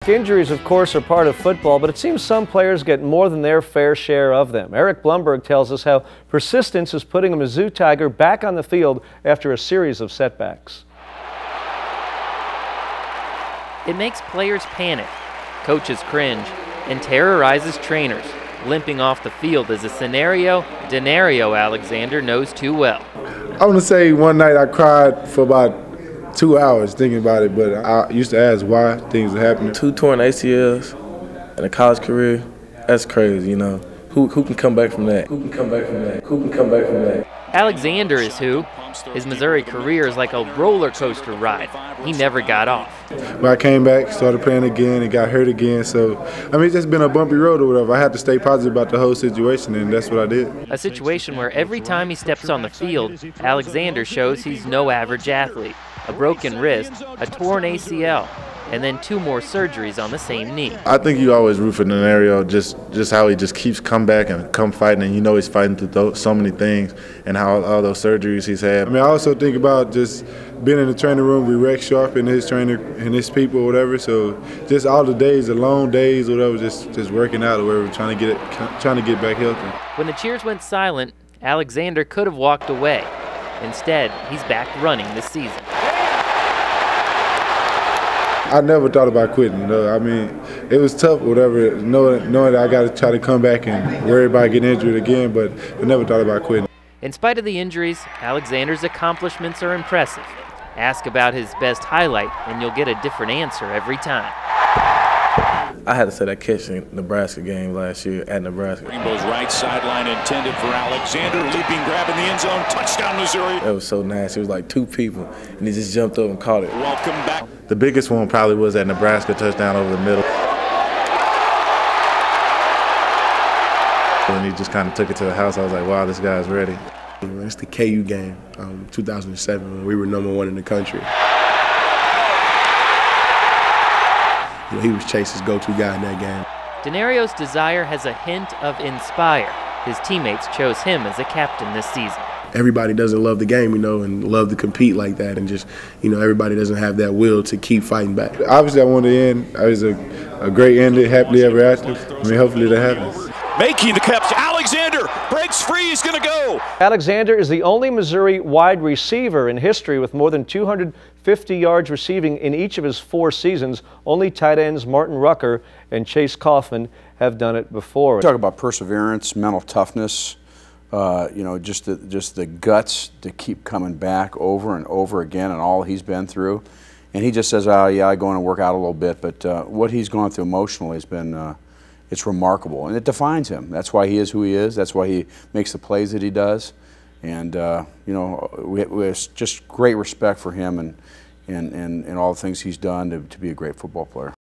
injuries, of course, are part of football, but it seems some players get more than their fair share of them. Eric Blumberg tells us how persistence is putting a Mizzou Tiger back on the field after a series of setbacks. It makes players panic, coaches cringe, and terrorizes trainers. Limping off the field is a scenario Denario Alexander knows too well. I want to say one night I cried for about 2 hours thinking about it, but I used to ask why things are happening. 2 torn ACLs in a college career, that's crazy, you know. Who can come back from that? Who can come back from that? Who can come back from that? Alexander is who. His Missouri career is like a roller coaster ride. He never got off. But I came back, started playing again, and got hurt again. So, I mean, it's just been a bumpy road or whatever. I had to stay positive about the whole situation, and that's what I did. A situation where every time he steps on the field, Alexander shows he's no average athlete. A broken wrist, a torn ACL, and then 2 more surgeries on the same knee. I think you always root for Denario, just how he just keeps come back and come fighting, and you know he's fighting through so many things and how all those surgeries he's had. I mean, I also think about just being in the training room with Rex Sharp and his trainer and his people or whatever. So just all the days, the long days or whatever, just working out or whatever, trying to get back healthy. When the cheers went silent, Alexander could have walked away. Instead, he's back running this season. I never thought about quitting. No. I mean, it was tough, whatever, knowing that I got to try to come back and worry about getting injured again, but I never thought about quitting. In spite of the injuries, Alexander's accomplishments are impressive. Ask about his best highlight, and you'll get a different answer every time. I had to say that catch in Nebraska game last year at Nebraska. Rainbow's right sideline intended for Alexander, leaping grab in the end zone, touchdown Missouri. That was so nasty. It was like 2 people, and he just jumped up and caught it. Welcome back. The biggest one probably was that Nebraska touchdown over the middle. And he just kind of took it to the house. I was like, wow, this guy's ready. It's the KU game, 2007, when we were #1 in the country. You know, he was Chase's go-to guy in that game. Denario's desire has a hint of inspire. His teammates chose him as a captain this season. Everybody doesn't love the game, you know, and love to compete like that, and just, you know, everybody doesn't have that will to keep fighting back. Obviously, I want to end. It was a great ending, happily ever after. I mean, hopefully that happens. Making the catch, Alexander breaks free, he's going to go. Alexander is the only Missouri wide receiver in history with more than 250 yards receiving in each of his 4 seasons. Only tight ends Martin Rucker and Chase Kaufman have done it before. Talk about perseverance, mental toughness, you know, just the guts to keep coming back over and over again, and all he's been through. And he just says, oh yeah, I go in and work out a little bit, but what he's gone through emotionally has been it's remarkable, and it defines him. That's why he is who he is. That's why he makes the plays that he does. And you know, we have just great respect for him and all the things he's done to be a great football player.